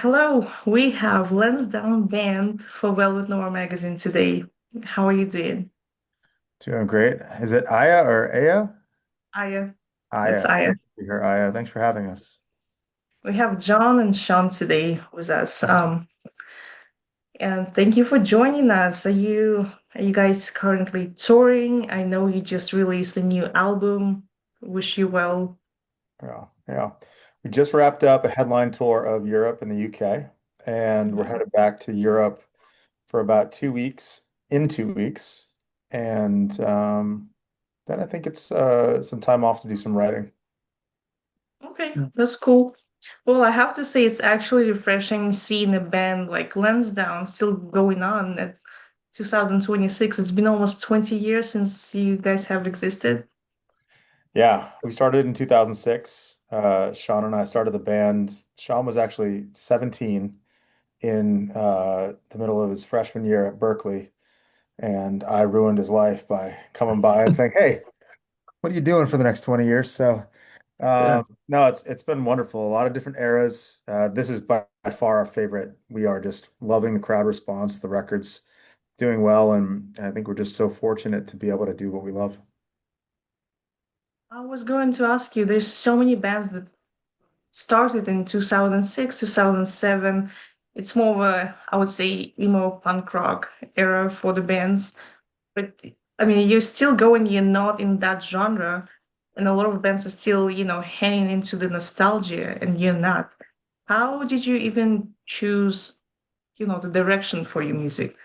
Hello, we have Lansdowne band for Velvet Noir magazine today. How are you doing? Doing great. Is it Aya or Aya? Aya, it's Aya. Aya. Here, Aya. Thanks for having us. We have John and Sean today with us. And thank you for joining us. Are you guys currently touring? I know you just released a new album. Wish you well. Yeah, yeah. We just wrapped up a headline tour of Europe and the UK, and we're Mhm. headed back to Europe for about 2 weeks, in 2 weeks, and then I think it's some time off to do some writing. Okay, that's cool. Well, I have to say it's actually refreshing seeing a band like Lansdowne still going on at 2026. It's been almost 20 years since you guys have existed. Yeah, we started in 2006. Sean and I started the band. Sean was actually 17 in the middle of his freshman year at Berkeley. And I ruined his life by coming by and saying, "Hey, what are you doing for the next 20 years?" So, Yeah. no, it's been wonderful. A lot of different eras. This is by far our favorite. We are just loving the crowd response. The record's doing well, and I think we're just so fortunate to be able to do what we love. I was going to ask you, there's so many bands that started in 2006, 2007. It's more of a, I would say, emo punk rock era for the bands. But I mean, you're still going, you're not in that genre. And a lot of bands are still, hanging into the nostalgia, and you're not. How did you even choose, the direction for your music?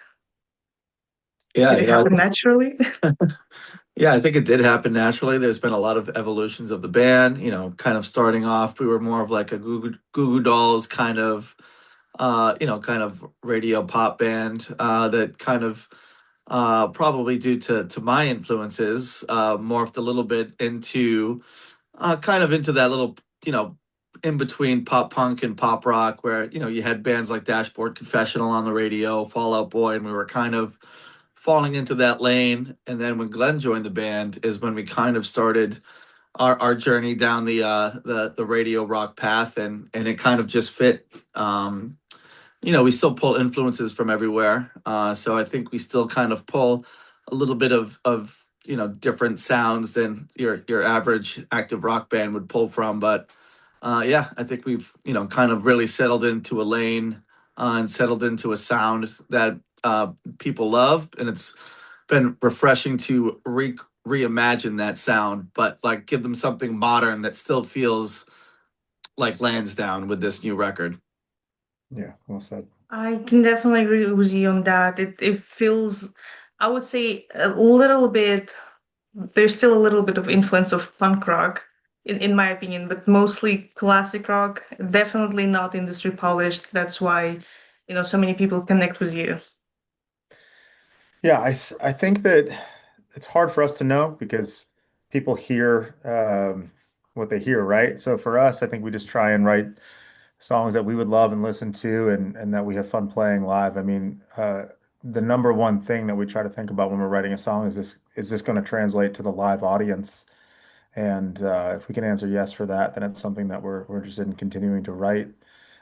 Yeah, Did it happen naturally? yeah, I think it did happen naturally. There's been a lot of evolutions of the band, kind of starting off, we were more of like a Goo Goo Dolls kind of radio pop band that kind of probably due to my influences morphed a little bit into kind of into that little, in between pop punk and pop rock where, you had bands like Dashboard Confessional on the radio, Fall Out Boy, and we were kind of falling into that lane. And then when Glenn joined the band is when we kind of started our journey down the radio rock path, and it kind of just fit. We still pull influences from everywhere. So I think we still kind of pull a little bit of different sounds than your average active rock band would pull from. But yeah, I think we've kind of really settled into a lane and settled into a sound that people love, and it's been refreshing to reimagine that sound, but like give them something modern that still feels like Lansdowne with this new record. Yeah, well said. I can definitely agree with you on that. It feels, I would say, a little bit. There's still a little bit of influence of punk rock, in my opinion, but mostly classic rock. Definitely not industry polished. That's why, so many people connect with you. Yeah, I think that it's hard for us to know because people hear what they hear, right? So for us, I think we just try and write songs that we would love and listen to and that we have fun playing live. I mean, the number one thing that we try to think about when we're writing a song is this going to translate to the live audience? And if we can answer yes for that, then it's something that we're interested in continuing to write,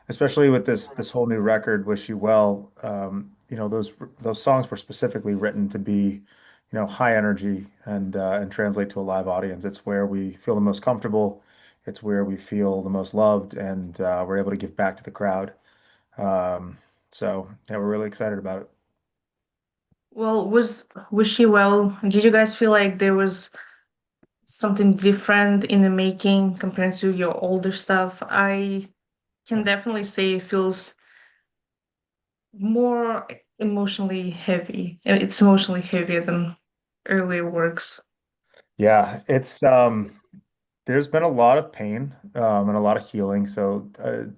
especially with this whole new record, Wish You Well. Those songs were specifically written to be, high energy and translate to a live audience. It's where we feel the most comfortable. It's where we feel the most loved, and we're able to give back to the crowd. So yeah, we're really excited about it. Well, was she well? Did you guys feel like there was something different in the making compared to your older stuff? I can definitely say it feels more emotionally heavy. It's emotionally heavier than earlier works. Yeah, it's there's been a lot of pain and a lot of healing. So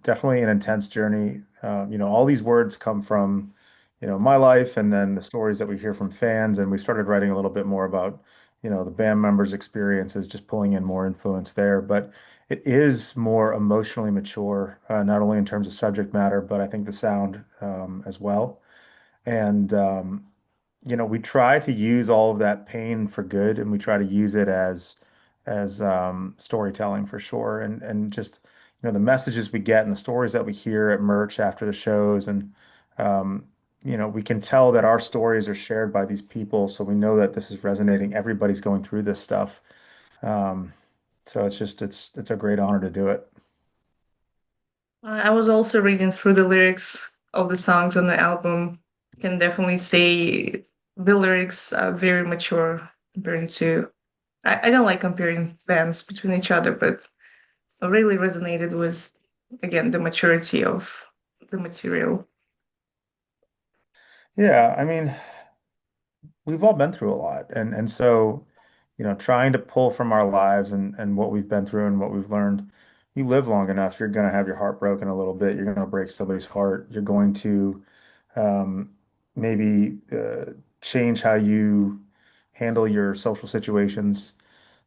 definitely an intense journey. All these words come from, my life and then the stories that we hear from fans. And we started writing a little bit more about, the band members' experiences, just pulling in more influence there. But it is more emotionally mature, not only in terms of subject matter, but I think the sound as well. And we try to use all of that pain for good, and we try to use it as storytelling for sure, and just the messages we get and the stories that we hear at merch after the shows, and um, we can tell that our stories are shared by these people, so we know that this is resonating. Everybody's going through this stuff. Um, so it's a great honor to do it. I was also reading through the lyrics of the songs on the album. Can definitely say the lyrics are very mature compared to. I don't like comparing bands between each other, but I really resonated with, again, the maturity of the material. Yeah, I mean, we've all been through a lot, and so trying to pull from our lives and what we've been through and what we've learned. You live long enough, you're going to have your heart broken a little bit. You're going to break somebody's heart. You're going to um, maybe change how you handle your social situations.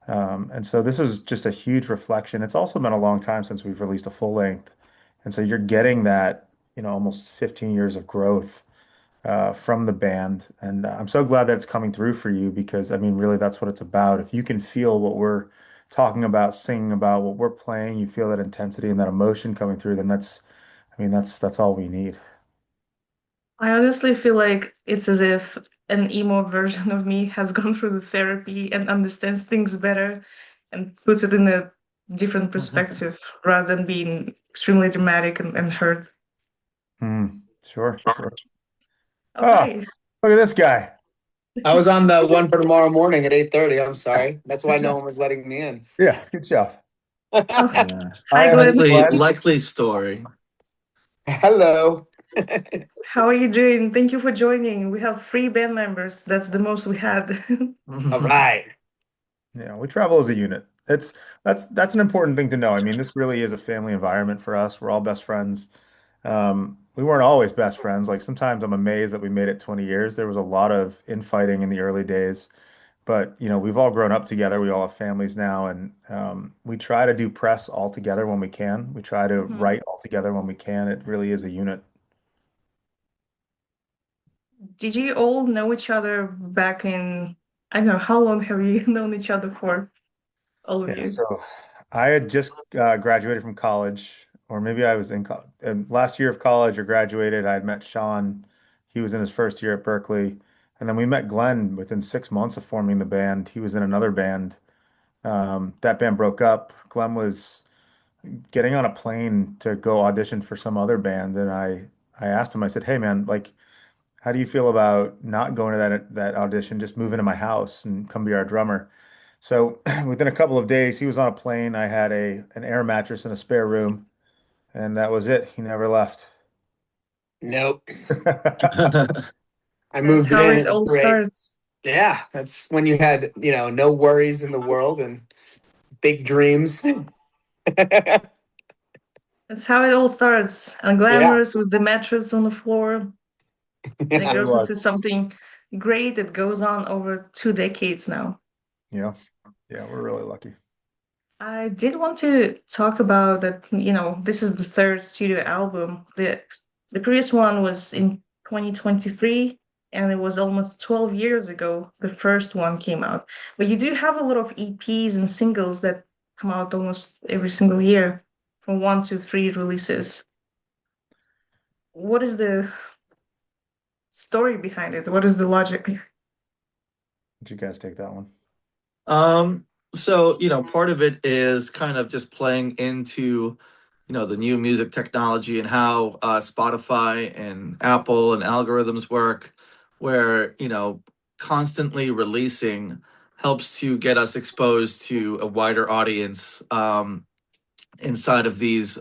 And so this is just a huge reflection. It's also been a long time since we've released a full length, and so you're getting that almost 15 years of growth from the band. And I'm so glad that it's coming through for you because, I mean, really, that's what it's about. If you can feel what we're talking about, singing about, what we're playing, you feel that intensity and that emotion coming through, then I mean, that's all we need. I honestly feel like it's as if an emo version of me has gone through the therapy and understands things better and puts it in a different perspective rather than being extremely dramatic and hurt. Sure, sure. Oh, Okay. look at this guy. I was on the one for tomorrow morning at 8:30. I'm sorry. That's why no one was letting me in. Yeah, good job. Oh, Yeah. hi, I am Glenn. Glenn. Likely story. Hello. How are you doing? Thank you for joining. We have 3 band members. That's the most we had. All right. Yeah, we travel as a unit. That's an important thing to know. I mean, this really is a family environment for us. We're all best friends. We weren't always best friends. Like sometimes I'm amazed that we made it 20 years. There was a lot of infighting in the early days, but we've all grown up together. We all have families now, and we try to do press all together when we can. We try to Mhm. write all together when we can. It really is a unit. Did you all know each other back in, I don't know, how long have you known each other for, all of Yeah, you? so I had just graduated from college, or maybe I was in college. Last year of college or graduated, I had met Sean. He was in his first year at Berkeley. And then we met Glenn within 6 months of forming the band. He was in another band. That band broke up. Glenn was getting on a plane to go audition for some other band. And I asked him, I said, hey, man, like, how do you feel about not going to that audition, just moving to my house and come be our drummer? So within a couple of days, he was on a plane. I had an air mattress in a spare room, and that was it. He never left. Nope. I That's moved how in. it It was all great. starts. Yeah, that's when you had, no worries in the world and big dreams. That's how it all starts. And Yeah. glamorous with the mattress on the floor. And it Yeah. It grows into was. something great that goes on over 2 decades now. Yeah. Yeah, we're really lucky. I did want to talk about that, this is the third studio album. The previous one was in 2023, and it was almost 12 years ago the first one came out. But you do have a lot of EPs and singles that come out almost every single year from 1 to 3 releases. What is the story behind it? What is the logic? Did you guys take that one? Um, so, part of it is kind of just playing into, the new music technology and how Spotify and Apple and algorithms work, where, constantly releasing helps to get us exposed to a wider audience. Inside of these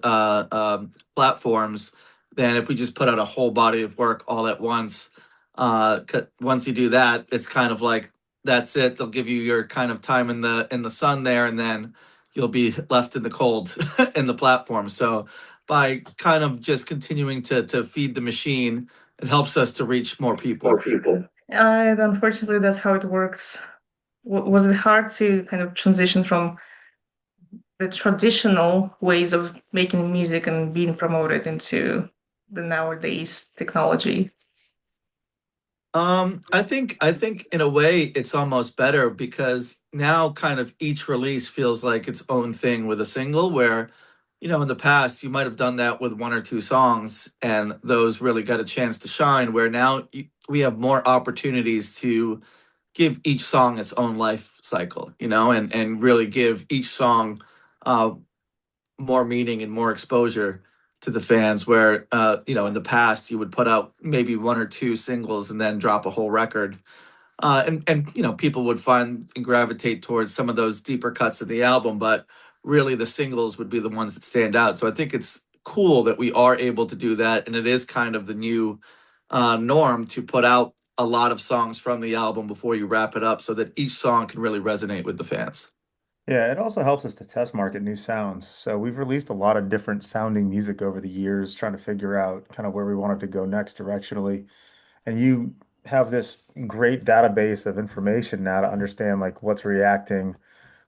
platforms than if we just put out a whole body of work all at once. Once you do that, it's kind of like that's it. They'll give you your kind of time in the sun there, and then you'll be left in the cold in the platform. So by kind of just continuing to feed the machine, it helps us to reach more More people. people. And unfortunately, that's how it works. Was it hard to kind of transition from the traditional ways of making music and being promoted into the nowadays technology? I think in a way it's almost better because now kind of each release feels like its own thing with a single where in the past, you might have done that with one or two songs, and those really got a chance to shine. Where now we have more opportunities to give each song its own life cycle, and really give each song uh, more meaning and more exposure to the fans. Where in the past you would put out maybe one or two singles and then drop a whole record, and people would find and gravitate towards some of those deeper cuts of the album, but really the singles would be the ones that stand out. So I think it's cool that we are able to do that, and it is kind of the new norm to put out a lot of songs from the album before you wrap it up, so that each song can really resonate with the fans. Yeah, it also helps us to test market new sounds. So we've released a lot of different sounding music over the years, trying to figure out kind of where we wanted to go next directionally. And you have this great database of information now to understand like what's reacting,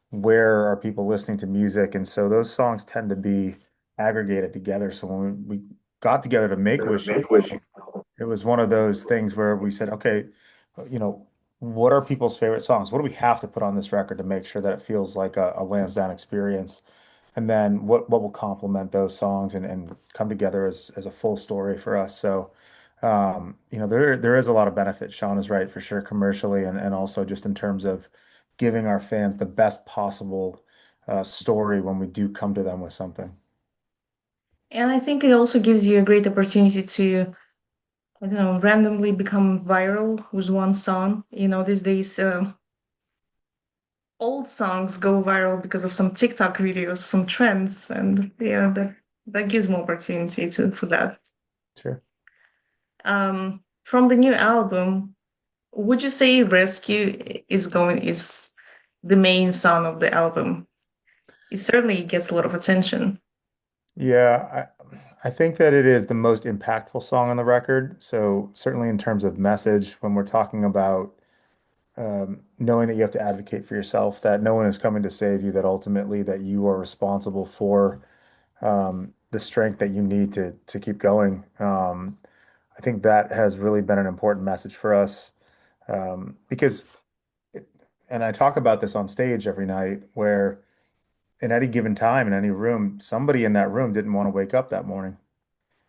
where are people listening to music, and so those songs tend to be aggregated together. So when we got together to make Wish You Well, it was one of those things where we said, okay, you know, what are people's favorite songs? What do we have to put on this record to make sure that it feels like a Lansdowne experience? And then what will complement those songs and come together as a full story for us. So there is a lot of benefit. Sean is right for sure, commercially and also just in terms of giving our fans the best possible story when we do come to them with something. And I think it also gives you a great opportunity to, I don't know, randomly become viral with one song. These days, old songs go viral because of some TikTok videos, some trends, and yeah, that gives more opportunity for that. Sure. From the new album, would you say Rescue is the main song of the album? It certainly gets a lot of attention. Yeah, I think that it is the most impactful song on the record. So certainly in terms of message, when we're talking about knowing that you have to advocate for yourself, that no one is coming to save you, that ultimately that you are responsible for the strength that you need to keep going. I think that has really been an important message for us because, and I talk about this on stage every night, where in any given time in any room, somebody in that room didn't want to wake up that morning,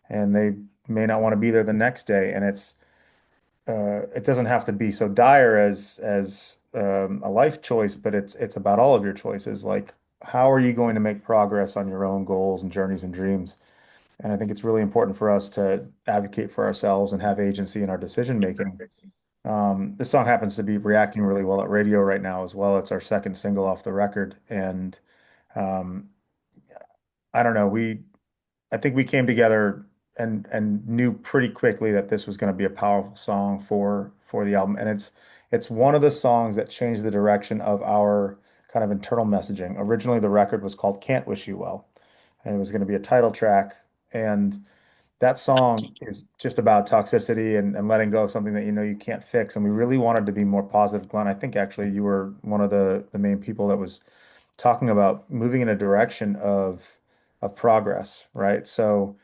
and they may not want to be there the next day. And it doesn't have to be so dire as a life choice, but it's about all of your choices. Like, how are you going to make progress on your own goals and journeys and dreams? And I think it's really important for us to advocate for ourselves and have agency in our decision making. This song happens to be reacting really well at radio right now as well. It's our second single off the record, and um, I don't know, I think we came together and knew pretty quickly that this was going to be a powerful song for the album. And it's one of the songs that changed the direction of our kind of internal messaging. Originally, the record was called Can't Wish You Well, and it was going to be a title track. And that song is just about toxicity and letting go of something that you know you can't fix. And we really wanted to be more positive. Glenn, I think actually you were one of the main people that was talking about moving in a direction of progress, right? So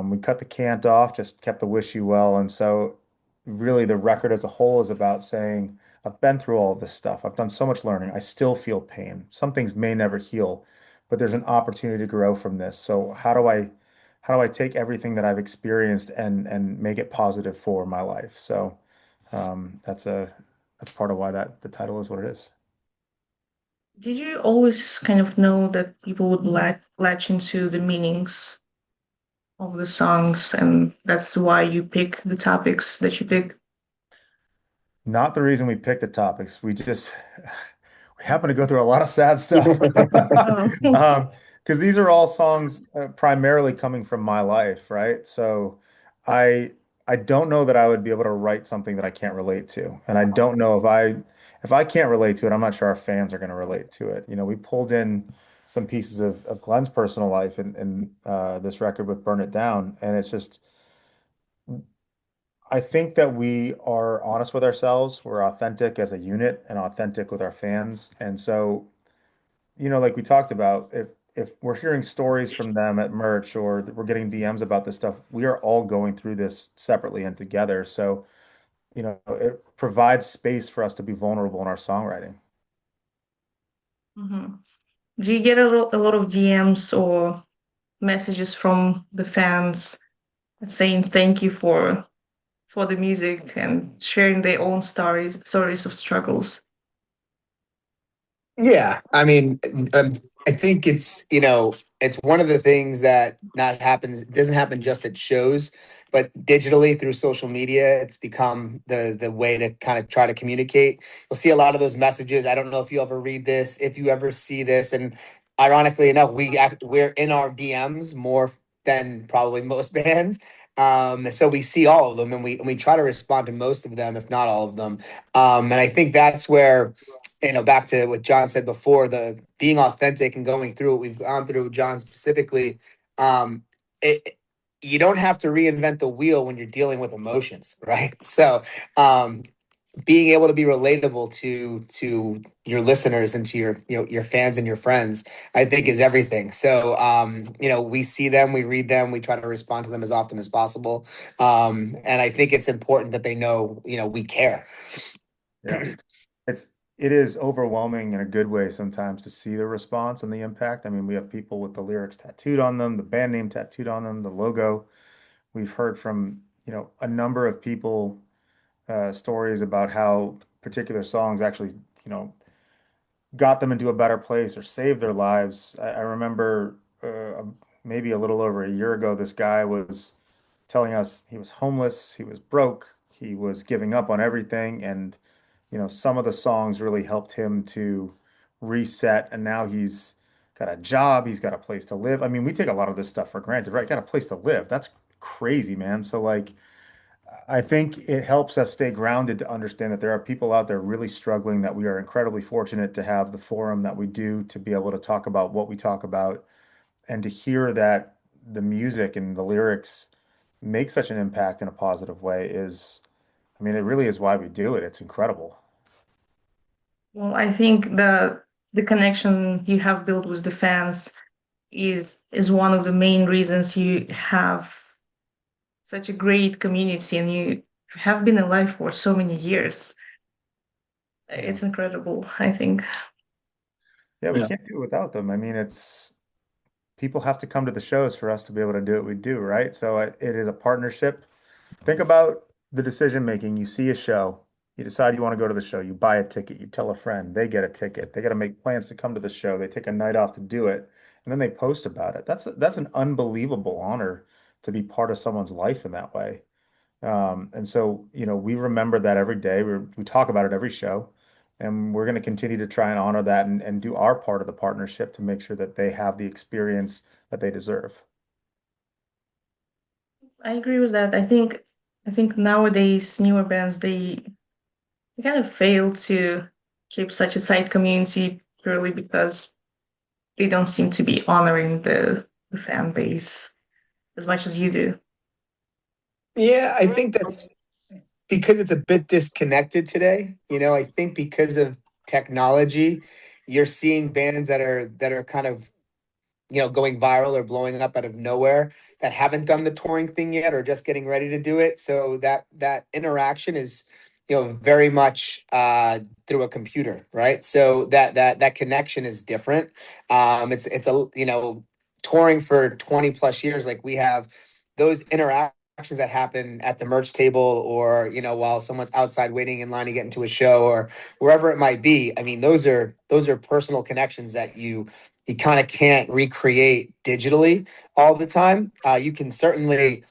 we cut the cant off, just kept the wish you well, and so really the record as a whole is about saying, I've been through all of this stuff. I've done so much learning. I still feel pain. Some things may never heal, but there's an opportunity to grow from this. So how do I take everything that I've experienced and make it positive for my life? So that's part of why that the title is what it is. Did you always kind of know that people would latch into the meanings of the songs, and that's why you pick the topics that you pick? Not the reason we picked the topics. We just we happen to go through a lot of sad stuff. Oh, Because these are all songs primarily coming from my life, right? So I I don't know that I would be able to write something that I can't relate to. And I don't know if I can't relate to it, I'm not sure our fans are going to relate to it. We pulled in some pieces of Glenn's personal life in this record with Burn It Down. And it's just I think that we are honest with ourselves. We're authentic as a unit and authentic with our fans. And so, like we talked about, if we're hearing stories from them at merch or we're getting DMs about this stuff, we are all going through this separately and together. So, it provides space for us to be vulnerable in our songwriting. mhm. Do you get a lot of DMs or messages from the fans saying thank you for the music and sharing their own stories of struggles. Yeah, I mean, I think it's it's one of the things that not happens doesn't happen just at shows, but digitally through social media, it's become the way to kind of try to communicate. You'll see a lot of those messages. I don't know if you ever read this, if you ever see this, and ironically enough, we're in our DMs more than probably most bands. So we see all of them, and we try to respond to most of them, if not all of them. And I think that's where back to what John said before, the being authentic and going through what we've gone through, John specifically, um, it you don't have to reinvent the wheel when you're dealing with emotions, right? So, um, being able to be relatable to your listeners and to your your fans and your friends, I think is everything. So, we see them, we read them, we try to respond to them as often as possible, and I think it's important that they know, we care. Yeah. It's it is overwhelming in a good way sometimes to see the response and the impact. I mean, we have people with the lyrics tattooed on them, the band name tattooed on them, the logo. We've heard from, a number of people stories about how particular songs actually, you know, got them into a better place or saved their lives. I remember maybe a little over a year ago, this guy was telling us he was homeless, he was broke, he was giving up on everything, and some of the songs really helped him to reset, and now he's got a job, he's got a place to live. I mean, we take a lot of this stuff for granted, right? Got a place to live. That's crazy, man. So like I think it helps us stay grounded to understand that there are people out there really struggling, that we are incredibly fortunate to have the forum that we do to be able to talk about what we talk about and to hear that the music and the lyrics make such an impact in a positive way is, I mean, it really is why we do it. It's incredible. Well, I think the connection you have built with the fans is one of the main reasons you have such a great community and you have been alive for so many years. Yeah. It's incredible, I think. Yeah, we Yeah. can't do it without them. I mean, it's people have to come to the shows for us to be able to do what we do, right? So it is a partnership. Think about the decision making. You see a show, you decide you want to go to the show, you buy a ticket, you tell a friend, they get a ticket, they got to make plans to come to the show, they take a night off to do it, and then they post about it. That's an unbelievable honor to be part of someone's life in that way. And so, we remember that every day. We talk about it every show, and we're going to continue to try and honor that and do our part of the partnership to make sure that they have the experience that they deserve. I agree with that. I think nowadays newer bands they kind of fail to keep such a tight community purely because they don't seem to be honoring the fan base as much as you do. Yeah, I think that's because it's a bit disconnected today. I think because of technology, you're seeing bands that are kind of going viral or blowing up out of nowhere that haven't done the touring thing yet or just getting ready to do it. So that interaction is, very much through a computer, right? So that connection is different. It's a touring for 20 plus years, like we have those interactions that happen at the merch table or while someone's outside waiting in line to get into a show or wherever it might be. I mean, those are personal connections that you kind of can't recreate digitally all the time. You can certainly,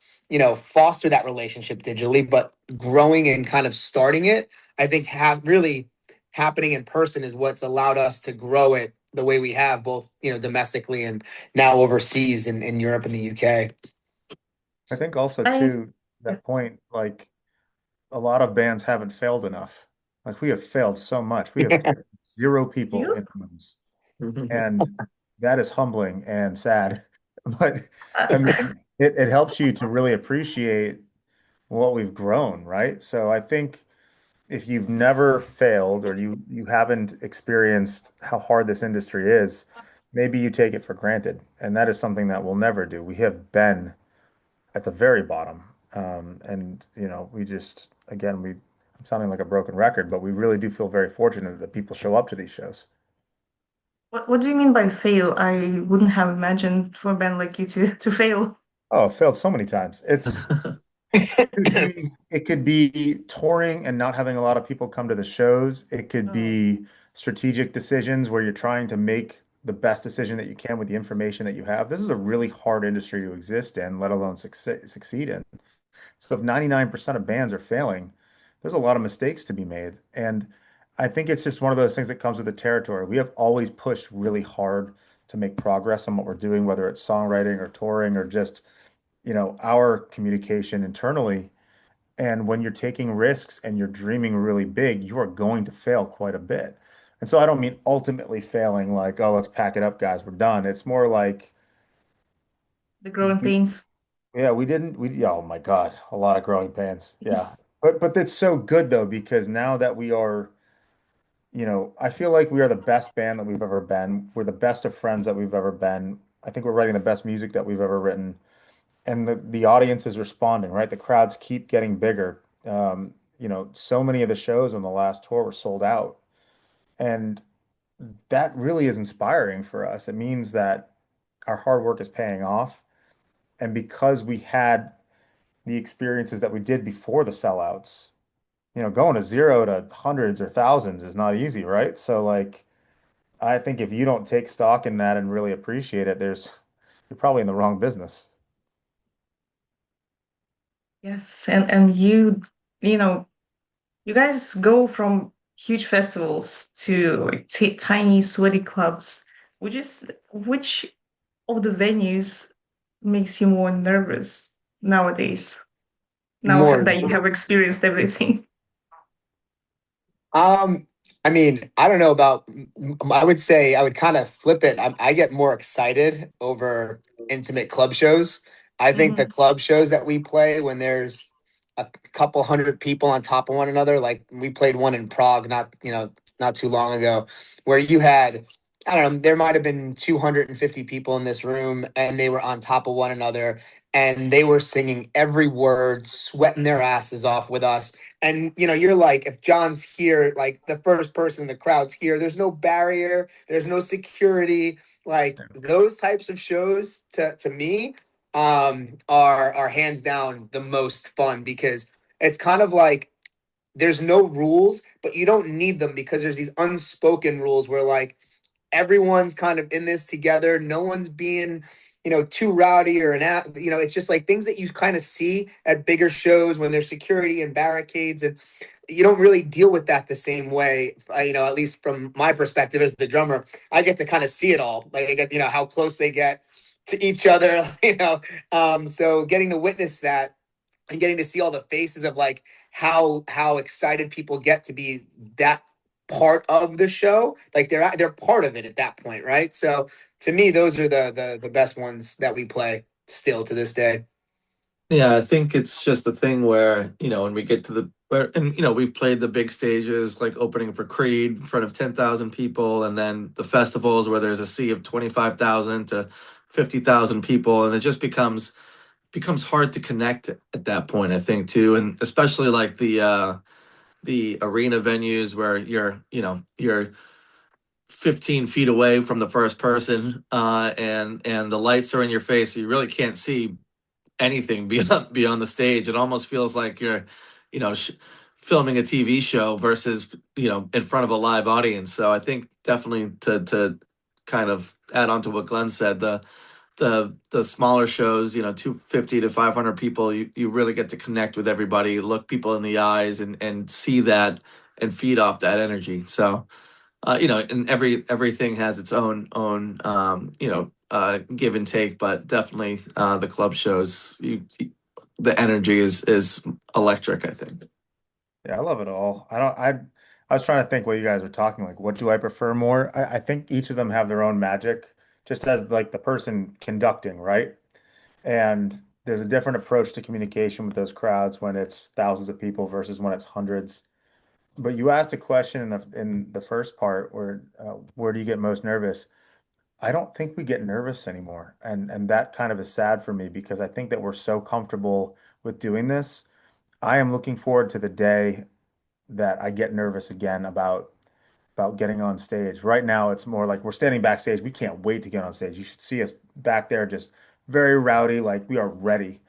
foster that relationship digitally, but growing and kind of starting it, I think, have really happening in person is what's allowed us to grow it the way we have, both domestically and now overseas in Europe and the UK. I think also I too, that point, like a lot of bands haven't failed enough. Like we have failed so much. We have put zero people you. in rooms, and that is humbling and sad. But I Uh, mean, it helps you to really appreciate what we've grown, right? So I think if you've never failed or you haven't experienced how hard this industry is, maybe you take it for granted. And that is something that we'll never do. We have been at the very bottom. And we just again I'm sounding like a broken record, but we really do feel very fortunate that people show up to these shows. What do you mean by fail? I wouldn't have imagined for a band like you to fail. Oh, it failed so many times. It could be touring and not having a lot of people come to the shows. It could Oh, be strategic decisions where you're trying to make the best decision that you can with the information that you have. This is a really hard industry to exist in, let alone succeed in. So if 99% of bands are failing, there's a lot of mistakes to be made. And I think it's just one of those things that comes with the territory. We have always pushed really hard to make progress on what we're doing, whether it's songwriting or touring or just, our communication internally. And when you're taking risks and you're dreaming really big, you are going to fail quite a bit. And so I don't mean ultimately failing like, oh, let's pack it up, guys, we're done. It's more like, the growing pains. yeah, yeah, oh my God, a lot of growing pains. Yeah. But that's so good though, because now that we are, I feel like we are the best band that we've ever been. We're the best of friends that we've ever been. I think we're writing the best music that we've ever written. And the audience is responding, right? The crowds keep getting bigger. So many of the shows on the last tour were sold out. And that really is inspiring for us. It means that our hard work is paying off. And because we had the experiences that we did before the sellouts, going to zero to hundreds or thousands is not easy, right? So like I think if you don't take stock in that and really appreciate it, you're probably in the wrong business. Yes, and you know, you guys go from huge festivals to like tiny sweaty clubs. Which of the venues makes you more nervous nowadays? Now More. that you have experienced everything. Um, I mean, I don't know about, I would say I would kind of flip it. I get more excited over intimate club shows. I think the Hmm. club shows that we play when there's a couple hundred people on top of one another, like we played one in Prague, not too long ago, where you had, I don't know, there might have been 250 people in this room and they were on top of one another and they were singing every word, sweating their asses off with us. And you're like, if John's here, like the first person in the crowd's here, there's no barrier, there's no security. Like those types of shows to me are hands down the most fun because it's kind of like there's no rules, but you don't need them because there's these unspoken rules where like everyone's kind of in this together. No one's being, too rowdy or it's just like things that you kind of see at bigger shows when there's security and barricades and you don't really deal with that the same way. At least from my perspective as the drummer, I get to kind of see it all. Like I get, how close they get to each other, so getting to witness that and getting to see all the faces of like how excited people get to be that part of the show, like they're part of it at that point, right? So to me those are the best ones that we play still to this day. Yeah, I think it's just a thing where, when we get to we've played the big stages like opening for Creed in front of 10,000 people, and then the festivals where there's a sea of 25,000 to 50,000 people, and it just becomes hard to connect at that point, I think too. And especially like the arena venues where you're 15 feet away from the first person, and the lights are in your face, so you really can't see anything beyond the stage. It almost feels like you're, you know, sh- filming a TV show versus in front of a live audience. So I think definitely to kind of add on to what Glenn said, the smaller shows, 250 to 500 people, you really get to connect with everybody, look people in the eyes, and see that and feed off that energy. So and everything has its own give and take, but definitely the club shows the energy is electric, I think. Yeah, I love it all. I was trying to think what you guys were talking like, what do I prefer more? I think each of them have their own magic, just as like the person conducting, right? And there's a different approach to communication with those crowds when it's thousands of people versus when it's hundreds. But you asked a question in the first part where do you get most nervous? I don't think we get nervous anymore. And that kind of is sad for me because I think that we're so comfortable with doing this. I am looking forward to the day that I get nervous again about about getting on stage. Right now, it's more like we're standing backstage. We can't wait to get on stage. You should see us back there, just very rowdy, like we are ready.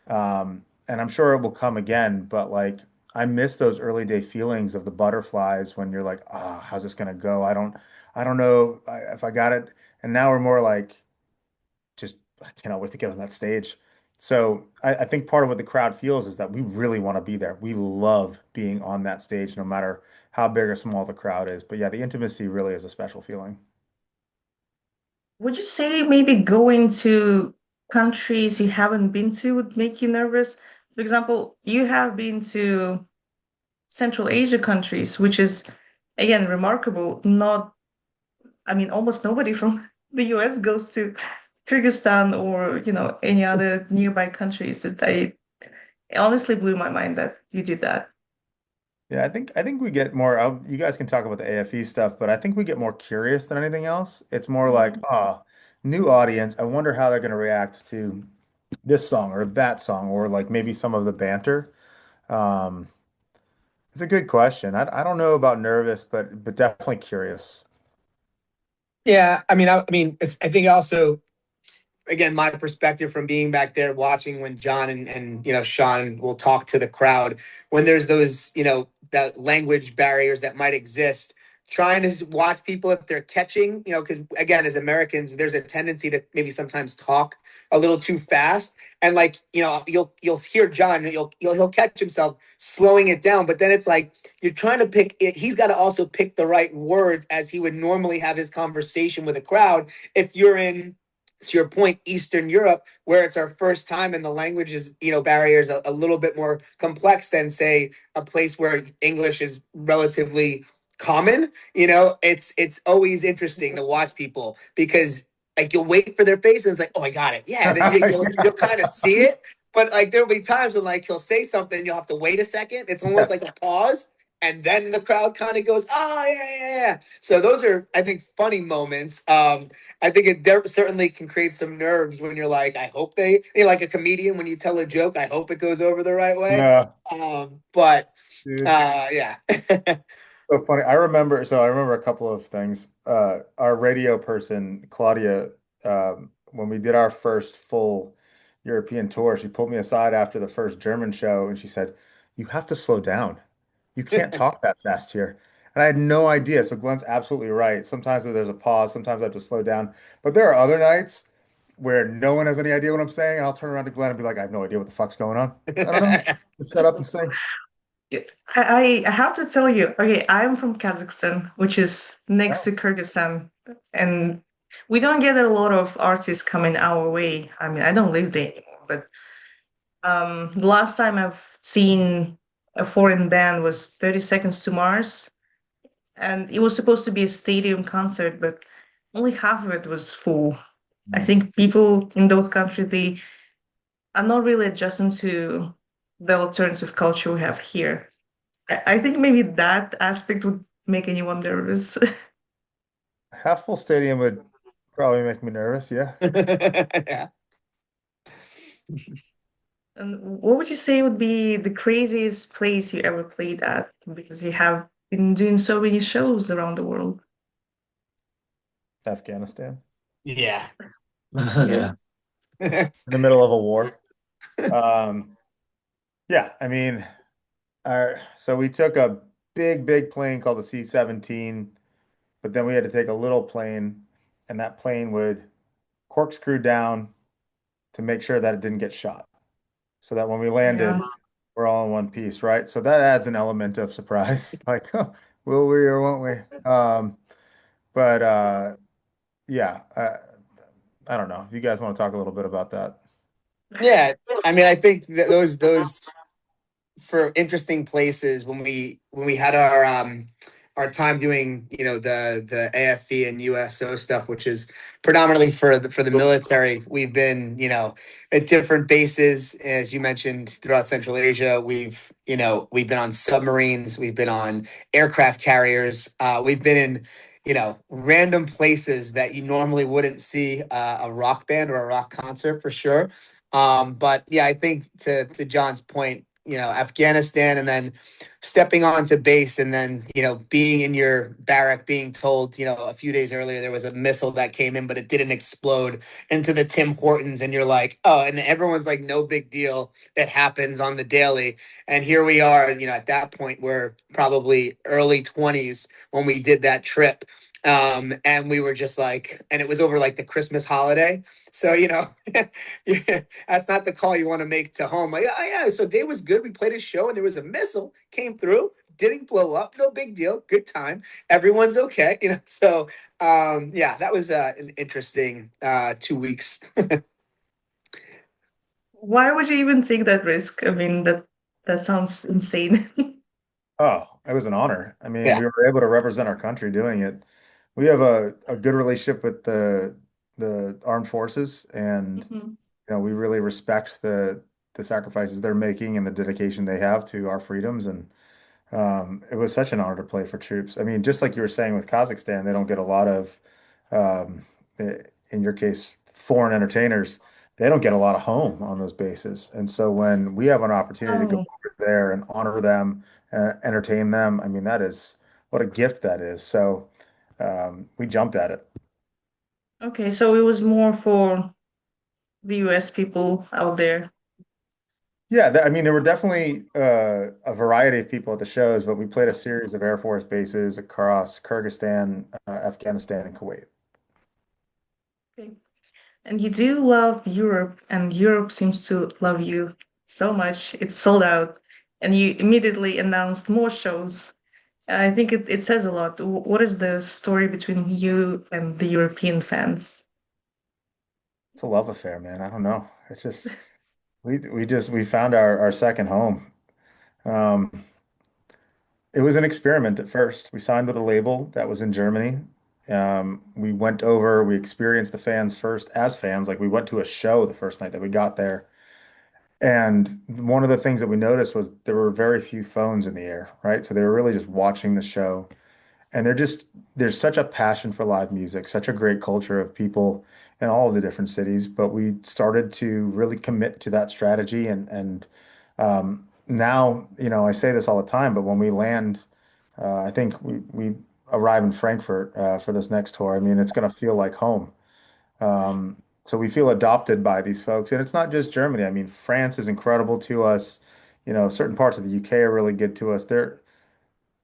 And I'm sure it will come again, but like I miss those early day feelings of the butterflies when you're like, ah, how's this gonna go? I don't know if I got it. And now we're more like, just I cannot wait to get on that stage. So I think part of what the crowd feels is that we really want to be there. We love being on that stage, no matter how big or small the crowd is. But yeah, the intimacy really is a special feeling. Would you say maybe going to countries you haven't been to would make you nervous? For example, you have been to Central Asia countries, which is again remarkable. Not, I mean, almost nobody from the US goes to Kyrgyzstan or, any other nearby countries. That I it honestly blew my mind that you did that. Yeah, I think we get more. You guys can talk about the AFE stuff, but I think we get more curious than anything else. It's more like, Mhm. new audience. I wonder how they're going to react to this song or that song, or like maybe some of the banter. Um, it's a good question. I don't know about nervous, but definitely curious. Yeah, I think also again, my perspective from being back there watching when John and Sean will talk to the crowd when there's those that language barriers that might exist, trying to watch people if they're catching, because again, as Americans there's a tendency to maybe sometimes talk a little too fast, and like you'll hear John, he'll catch himself slowing it down, but then it's like you're trying to pick it, he's got to also pick the right words as he would normally have his conversation with a crowd. If you're in, to your point, Eastern Europe, where it's our first time and the language is, barriers a little bit more complex than say a place where English is relatively common. It's always interesting to watch people because like you'll wait for their face and it's like, oh, I got it. Yeah. Then you'll kind of see it. But like there'll be times when like he'll say something, you'll have to wait a second. It's almost Yeah. like a pause. And then the crowd kind of goes, oh yeah, yeah, yeah. So those are, I think, funny moments. I think certainly can create some nerves when you're like, I hope like a comedian, when you tell a joke, I hope it goes over the right way. Yeah, But dude. yeah. So funny. I remember a couple of things. Our radio person, Claudia, when we did our first full European tour, she pulled me aside after the first German show and she said, "You have to slow down. You can't talk that fast here." And I had no idea. So Glenn's absolutely right. Sometimes there's a pause, sometimes I have to slow down. But there are other nights where no one has any idea what I'm saying, and I'll turn around to Glenn and be like, "I have no idea what the fuck's going on. I don't know. Just shut up and sing." I have to tell you, okay, I'm from Kazakhstan, which is next Oh. to Kyrgyzstan, and we don't get a lot of artists coming our way. I mean, I don't live there anymore, but the last time I've seen a foreign band was 30 Seconds to Mars, and it was supposed to be a stadium concert, but only half of it was full. I think people in those countries, they are not really adjusting to the alternative culture we have here. I think maybe that aspect would make anyone nervous. Half full stadium would probably make me nervous. Yeah. Yeah. And what would you say would be the craziest place you ever played at? Because you have been doing so many shows around the world. Afghanistan Yeah. Yeah. Yeah. in the middle of a war. Um, yeah, I mean, so we took a big plane called the C-17, but then we had to take a little plane, and that plane would corkscrew down to make sure that it didn't get shot, so that when we Yeah. landed, we're all in one piece, right? So that adds an element of surprise, like, oh, will we or won't we? But yeah, I don't know if you guys want to talk a little bit about that. Yeah. I think that those for interesting places when we had our time doing the AFE and USO stuff, which is predominantly for the military. We've been at different bases, as you mentioned, throughout Central Asia. We've been on submarines, we've been on aircraft carriers, we've been in random places that you normally wouldn't see a rock band or a rock concert for sure. But yeah, I think to John's point, Afghanistan, and then stepping onto base, and then being in your barrack, being told a few days earlier there was a missile that came in, but it didn't explode into the Tim Hortons, and you're like, oh, and everyone's like, no big deal. It happens on the daily, and here we are. At that point, we're probably early 20s when we did that trip. And we were just like, and it was over like the Christmas holiday. So, yeah, that's not the call you want to make to home. Like, oh yeah, so day was good. We played a show and there was a missile came through, didn't blow up, no big deal, good time. Everyone's okay, So, yeah, that was an interesting 2 weeks. Why would you even take that risk? I mean, that sounds insane. Oh, it was an honor. I mean, Yeah, we were able to represent our country doing it. We have a good relationship with the armed forces, and Mhm. we really respect the sacrifices they're making and the dedication they have to our freedoms. And it was such an honor to play for troops. I mean, just like you were saying with Kazakhstan, they don't get a lot of, um, in your case, foreign entertainers. They don't get a lot of home on those bases. And so when we have an opportunity to go Oh, over there and honor them, entertain them, I mean, that is what a gift that is. So we jumped at it. okay. So it was more for the US people out there. Yeah, I mean, there were definitely a variety of people at the shows, but we played a series of Air Force bases across Kyrgyzstan, Afghanistan, and Kuwait. Okay. And you do love Europe, and Europe seems to love you so much. It's sold out, and you immediately announced more shows. I think it says a lot. What is the story between you and the European fans? It's a love affair, man. I don't know. It's just we found our second home. Um, it was an experiment at first. We signed with a label that was in Germany. We went over, we experienced the fans first as fans. Like we went to a show the first night that we got there. And one of the things that we noticed was there were very few phones in the air, right? So they were really just watching the show. And there's such a passion for live music, such a great culture of people in all of the different cities. But we started to really commit to that strategy, and now, I say this all the time, but when we land, I think we arrive in Frankfurt for this next tour. I mean, it's going to feel like home. So we feel adopted by these folks, and it's not just Germany. I mean, France is incredible to us. Certain parts of the UK are really good to us.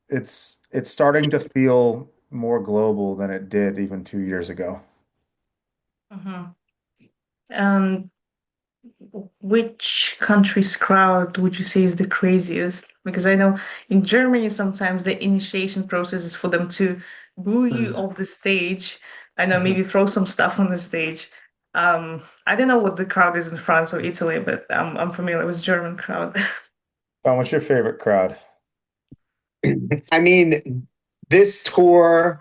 It's starting to feel more global than it did even 2 years ago. Mhm. And which country's crowd would you say is the craziest? Because I know in Germany, sometimes the initiation process is for them to boo you off the stage. I know maybe throw some stuff on the stage. I don't know what the crowd is in France or Italy, but I'm familiar with German crowd. Tom, what's your favorite crowd? I mean, this tour,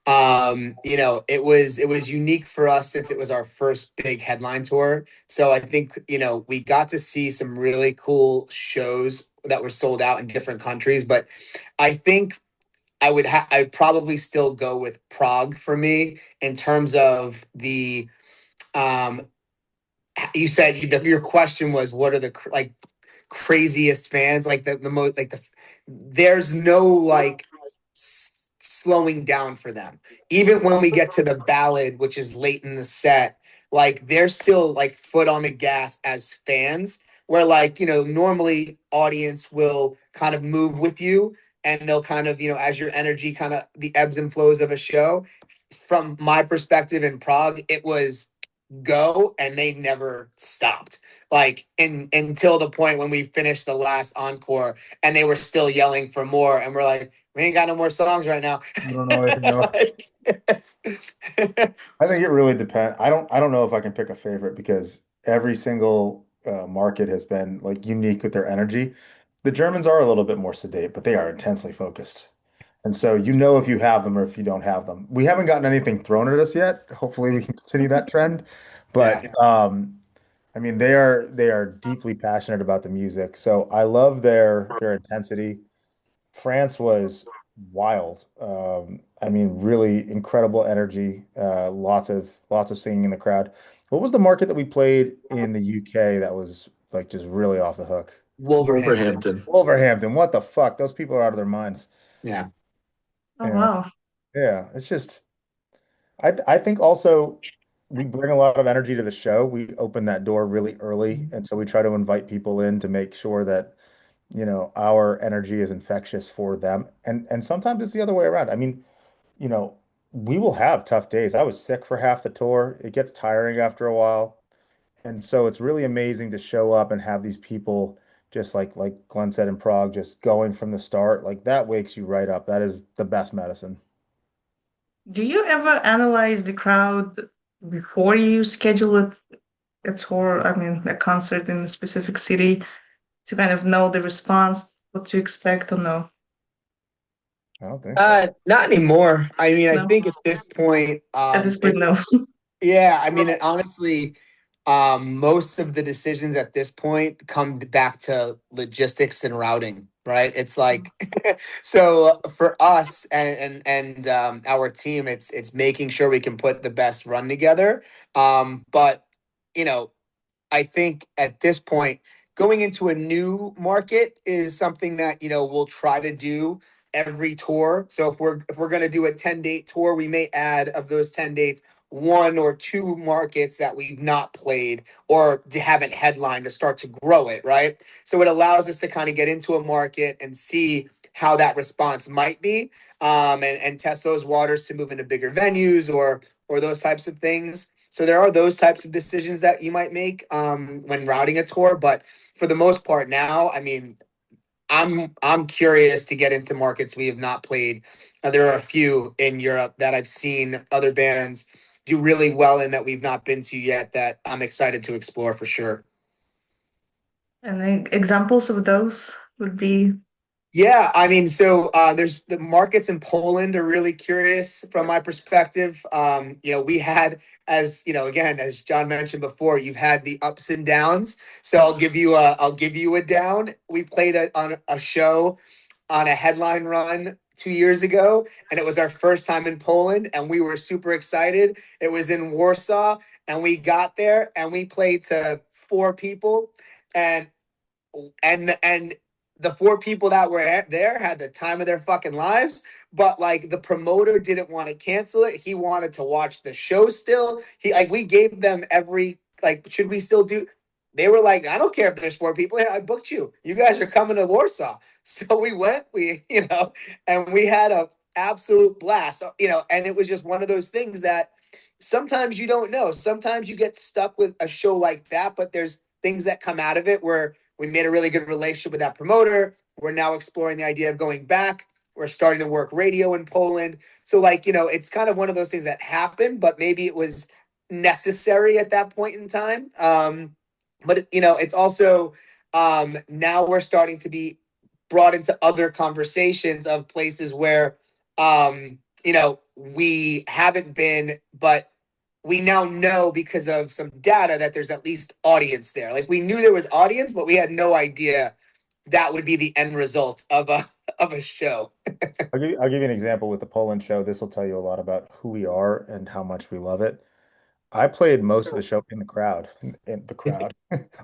it was unique for us since it was our first big headline tour. So I think we got to see some really cool shows that were sold out in different countries. But I think I'd probably still go with Prague for me in terms of the um you said your question was what are the like craziest fans, like the most, like there's no like slowing down for them. Even when we get to the ballad, which is late in the set, like they're still like foot on the gas as fans, where like normally audience will kind of move with you, and they'll kind of as your energy kind of the ebbs and flows of a show. From my perspective in Prague, it was go, and they never stopped, like until the point when we finished the last encore, and they were still yelling for more, and we're like, we ain't got no more songs right now. I don't know anything else. Like, I think it really depends. I don't know if I can pick a favorite because every single market has been like unique with their energy. The Germans are a little bit more sedate, but they are intensely focused. And so if you have them or if you don't have them. We haven't gotten anything thrown at us yet. Hopefully we can continue that trend. But yeah, I mean they are deeply passionate about the music. So I love their intensity. France was wild. I mean, really incredible energy. Lots of singing in the crowd. What was the market that we played in the UK that was like just really off the hook? Wolverhampton. Wolverhampton. Wolverhampton. What the fuck? Those people are out of their minds. Yeah. Oh Yeah. wow. Yeah. It's just I think also we bring a lot of energy to the show. We open that door really early, and so we try to invite people in to make sure that, our energy is infectious for them. And sometimes it's the other way around. I mean, you know, we will have tough days. I was sick for half the tour. It gets tiring after a while. And so it's really amazing to show up and have these people just like Glenn said in Prague, just going from the start. Like that wakes you right up. That is the best medicine. Do you ever analyze the crowd before you schedule a tour? I mean, a concert in a specific city to kind of know the response, what to expect or no? I don't think so. Not anymore. I mean, I No, think at this point, at this point, no. yeah, I mean, honestly, most of the decisions at this point come back to logistics and routing, right? It's like, so for us and our team, it's making sure we can put the best run together. But you know, I think at this point, going into a new market is something that we'll try to do every tour. So if we're going to do a 10-date tour, we may add of those 10 dates one or two markets that we've not played or haven't headlined to start to grow it, right? So it allows us to kind of get into a market and see how that response might be, and test those waters to move into bigger venues or those types of things. So there are those types of decisions that you might make when routing a tour, but for the most part now, I mean, I'm curious to get into markets we have not played. There are a few in Europe that I've seen other bands do really well in that we've not been to yet that I'm excited to explore for sure. And then examples of those would be Yeah, I mean, so there's the markets in Poland are really curious from my perspective. We had, as again, as John mentioned before, you've had the ups and downs. So I'll give you a down. We played on a show on a headline run 2 years ago, and it was our first time in Poland, and we were super excited. It was in Warsaw, and we got there, and we played to four people, and and the four people that were there had the time of their fucking lives, but like the promoter didn't want to cancel it. He wanted to watch the show still. He like we gave them every like should we still do, they were like, I don't care if there's four people here, I booked you, you guys are coming to Warsaw. So we went, and we had a absolute blast, and it was just one of those things that sometimes you don't know, sometimes you get stuck with a show like that, but there's things that come out of it where we made a really good relationship with that promoter. We're now exploring the idea of going back. We're starting to work radio in Poland. So, like, it's kind of one of those things that happened, but maybe it was necessary at that point in time. But, it's also now we're starting to be brought into other conversations of places where, we haven't been, but we now know because of some data that there's at least audience there. Like we knew there was audience, but we had no idea that would be the end result of a of a show. I'll give you an example with the Poland show. This will tell you a lot about who we are and how much we love it. I played most of the show in the crowd, in the crowd,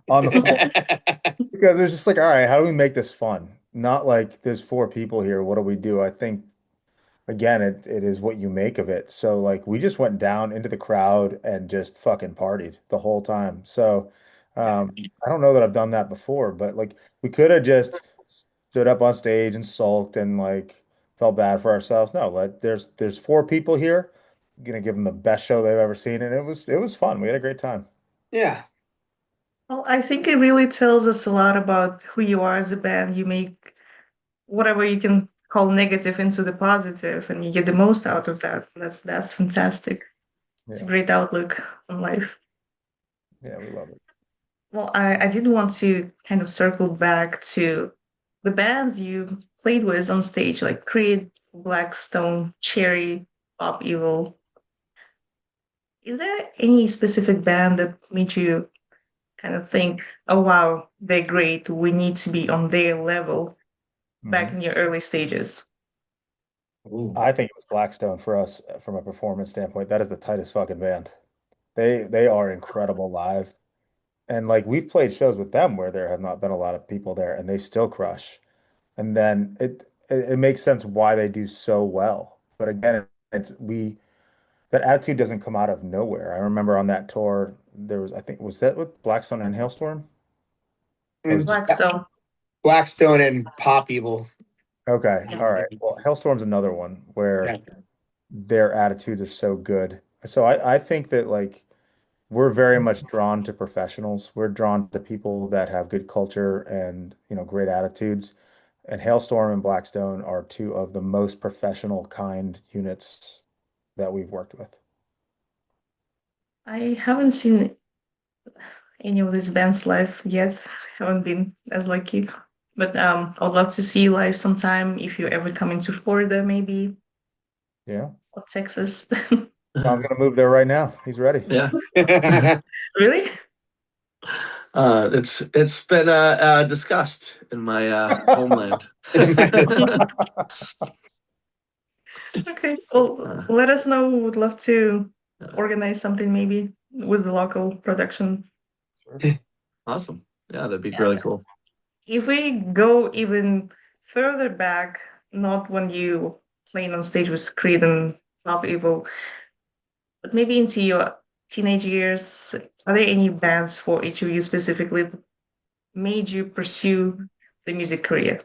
on the floor, because it was just like, all right, how do we make this fun? Not like there's four people here. What do we do? I think again, it is what you make of it. So like we just went down into the crowd and just fucking partied the whole time. So I don't know that I've done that before, but like we could have just stood up on stage and sulked and like felt bad for ourselves. No, like there's four people here. I'm gonna give them the best show they've ever seen, and it was fun. We had a great time. Yeah. well, I think it really tells us a lot about who you are as a band. You make whatever you can call negative into the positive, and you get the most out of that. That's fantastic. It's a Yeah, great outlook on life. yeah, we love it. Well, I did want to kind of circle back to the bands you played with on stage, like Creed, Blackstone, Cherry, Pop Evil. Is there any specific band that made you kind of think, oh wow, they're great, we need to be on their level back Hmm. in your early stages? Ooh. I think it was Blackstone for us from a performance standpoint. That is the tightest fucking band. They are incredible live. And like we've played shows with them where there have not been a lot of people there and they still crush. And then it makes sense why they do so well. But again, it's we that attitude doesn't come out of nowhere. I remember on that tour there was I think was that with Blackstone and Hailstorm? Or was it just Blackstone. Blackstone and Pop Evil. okay, Yeah. all right. Well, Hailstorm's another one where Yeah. their attitudes are so good. So I think that like we're very much drawn to professionals. We're drawn to people that have good culture and, great attitudes. And Hailstorm and Blackstone are two of the most professional kind units that we've worked with. I haven't seen any of these bands live yet. Haven't been as lucky. But I'd love to see you live sometime if you ever come into Florida, maybe, Yeah. or Texas. John's gonna move there right now. He's ready. Yeah. Really? It's been discussed in my homeland. Okay. Well, let us know. Would love to Uh, organize something maybe with the local production. Awesome. Yeah, that'd be Yeah. really cool. If we go even further back, not when you playing on stage with Creed and Pop Evil, but maybe into your teenage years, are there any bands for each of you specifically that made you pursue the music career?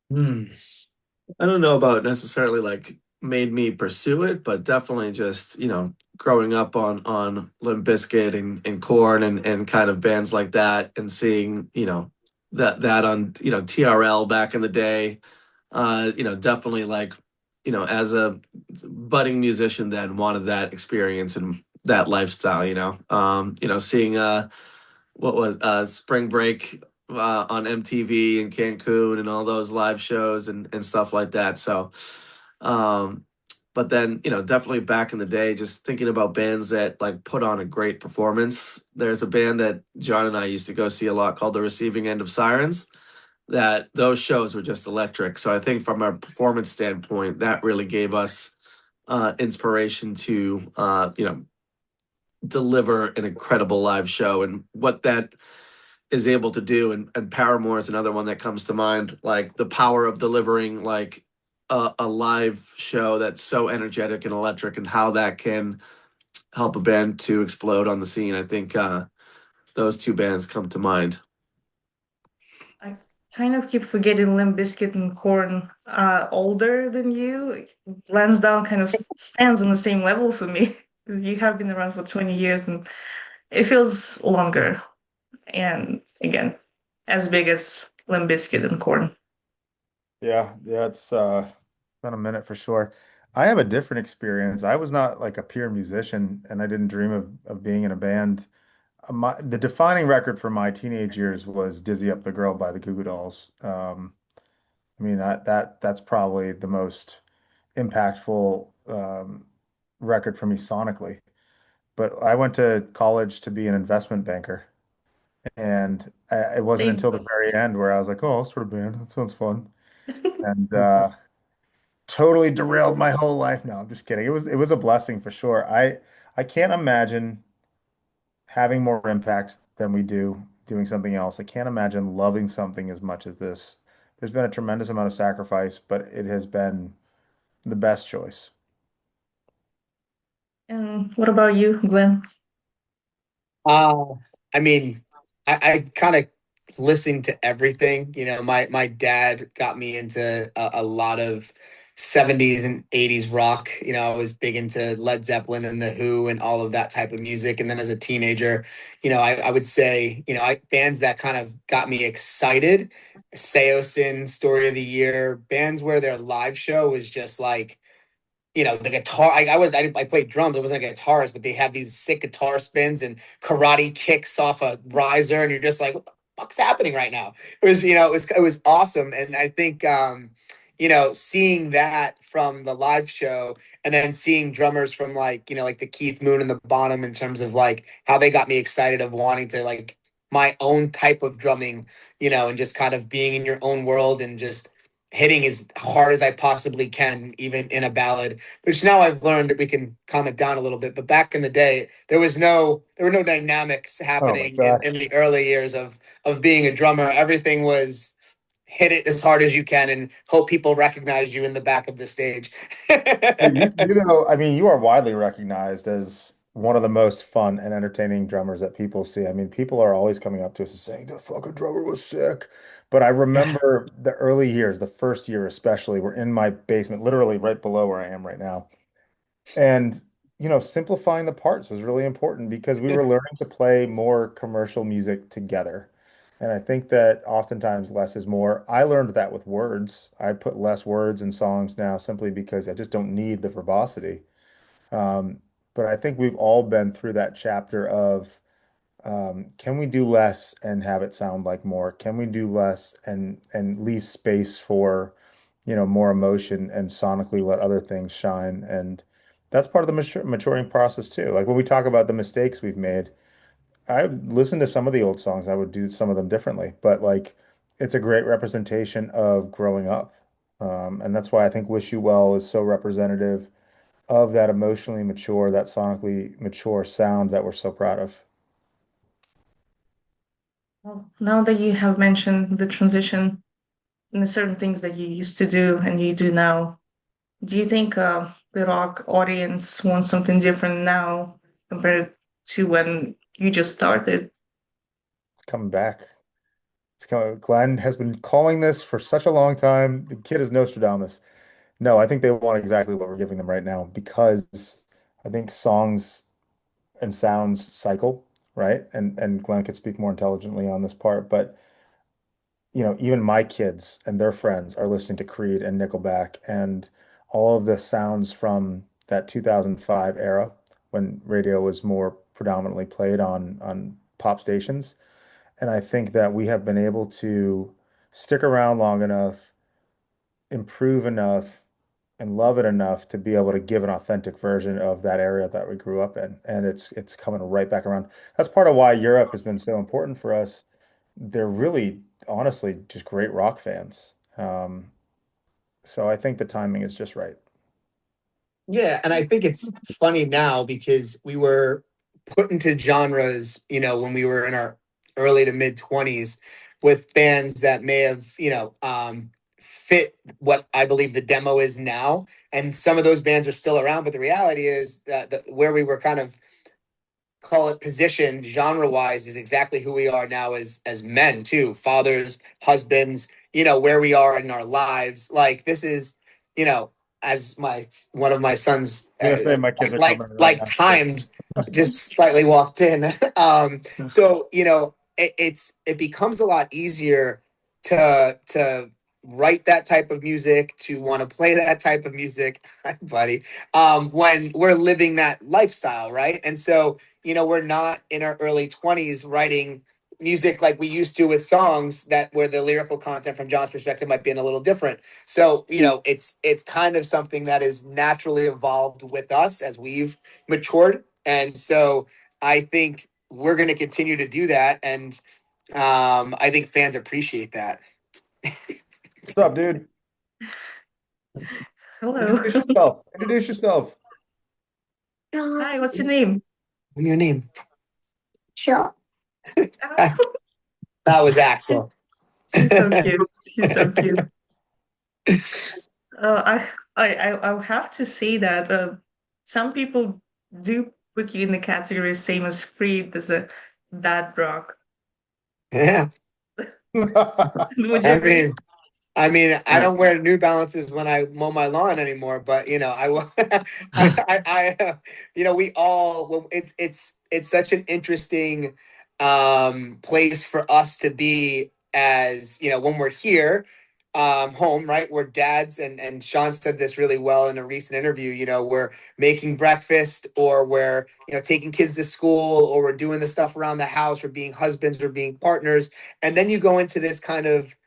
Hmm. I don't know about necessarily like made me pursue it, but definitely just, growing up on Limp Bizkit and Korn and kind of bands like that and seeing, that on, TRL back in the day. Definitely like, as a budding musician then wanted that experience and that lifestyle, seeing what was Spring Break on MTV in Cancun and all those live shows and stuff like that. So, um, but then, definitely back in the day, just thinking about bands that like put on a great performance. There's a band that John and I used to go see a lot called The Receiving End of Sirens. That those shows were just electric. So I think from a performance standpoint, that really gave us inspiration to, deliver an incredible live show and what that is able to do, and Paramore is another one that comes to mind, like the power of delivering like a live show that's so energetic and electric and how that can help a band to explode on the scene. I think those two bands come to mind. I kind of keep forgetting Limp Bizkit and Korn are older than you. Lansdowne kind of stands on the same level for me. You have been around for 20 years and it feels longer. And again, as big as Limp Bizkit and Korn. Yeah, it's been a minute for sure. I have a different experience. I was not like a pure musician and I didn't dream of being in a band. The defining record for my teenage years was Dizzy Up the Girl by the Goo Goo Dolls. I mean, that's probably the most impactful record for me sonically. But I went to college to be an investment banker, and it wasn't Same. until the very end where I was like, "Oh, I'll start a band. That sounds fun," and totally derailed my whole life. No, I'm just kidding. It was a blessing for sure. I can't imagine having more impact than we do doing something else. I can't imagine loving something as much as this. There's been a tremendous amount of sacrifice, but it has been the best choice. And what about you, Glenn? Uh, I mean, I kind of listen to everything. My dad got me into a lot of 70s and 80s rock. I was big into Led Zeppelin and The Who and all of that type of music. And then as a teenager, I would say, bands that kind of got me excited, Seosin, Story of the Year, bands where their live show was just like, the guitar. I played drums. I wasn't a guitarist, but they have these sick guitar spins and karate kicks off a riser, and you're just like, what the fuck's happening right now? It was awesome, and I think seeing that from the live show, and then seeing drummers from like the Keith Moon and the Bonham in terms of like how they got me excited of wanting to my own type of drumming, and just kind of being in your own world and just hitting as hard as I possibly can, even in a ballad. Which now I've learned that we can calm it down a little bit. But back in the day, there were no dynamics Oh my happening gosh. in the early years of being a drummer. Everything was hit it as hard as you can and hope people recognize you in the back of the stage. Dude, you know, I mean, you are widely recognized as one of the most fun and entertaining drummers that people see. I mean, people are always coming up to us and saying, the fucking drummer was sick. But I remember the early years, the first year especially, we're in my basement, literally right below where I am right now. And, you know, simplifying the parts was really important because we were learning to play more commercial music together. And I think that oftentimes less is more. I learned that with words. I put less words in songs now simply because I just don't need the verbosity. Um, but I think we've all been through that chapter of can we do less and have it sound like more? Can we do less and leave space for, you know, more emotion and sonically let other things shine? And that's part of the maturing process too. Like when we talk about the mistakes we've made, I listen to some of the old songs. I would do some of them differently, but like it's a great representation of growing up. And that's why I think Wish You Well is so representative of that emotionally mature, that sonically mature sound that we're so proud of. Well, now that you have mentioned the transition and the certain things that you used to do and you do now, do you think the rock audience wants something different now compared to when you just started? It's coming back. It's coming. Glenn has been calling this for such a long time. The kid is Nostradamus. No, I think they want exactly what we're giving them right now because I think songs and sounds cycle, right? And Glenn could speak more intelligently on this part, but you know, even my kids and their friends are listening to Creed and Nickelback and all of the sounds from that 2005 era when radio was more predominantly played on pop stations. And I think that we have been able to stick around long enough, improve enough, and love it enough to be able to give an authentic version of that area that we grew up in. And it's coming right back around. That's part of why Europe has been so important for us. They're really, honestly, just great rock fans. So I think the timing is just right. Yeah, and I think it's funny now because we were put into genres, when we were in our early to mid 20s with bands that may have, fit what I believe the demo is now. And some of those bands are still around, but the reality is that where we were kind of call it position genre wise is exactly who we are now as men too, fathers, husbands, where we are in our lives. Like this is, you know as my one of my sons I'm gonna say my kids are like coming right like now. timed just slightly walked in. So it becomes a lot easier to write that type of music, to want to play that type of music. Hi buddy. When we're living that lifestyle, right? And so we're not in our early 20s writing music like we used to with songs that where the lyrical content from John's perspective might be a little different. So, it's kind of something that is naturally evolved with us as we've matured. And so I think we're going to continue to do that. And I think fans appreciate that. What's up, dude? Hello. Introduce yourself. Introduce yourself. Hi, what's your name? What's your name? Oh, That was Axel. she's so cute. She's so cute. I'll have to say that some people do put you in the category same as Creed as a dad rock. Yeah. Would you I agree? mean, I don't wear New Balances when I mow my lawn anymore, but I will. We all. Well, it's such an interesting place for us to be as when we're here, home, right? We're dads, and Sean said this really well in a recent interview. We're making breakfast, or we're taking kids to school, or we're doing the stuff around the house. We're being husbands, we're being partners, and then you go into this kind of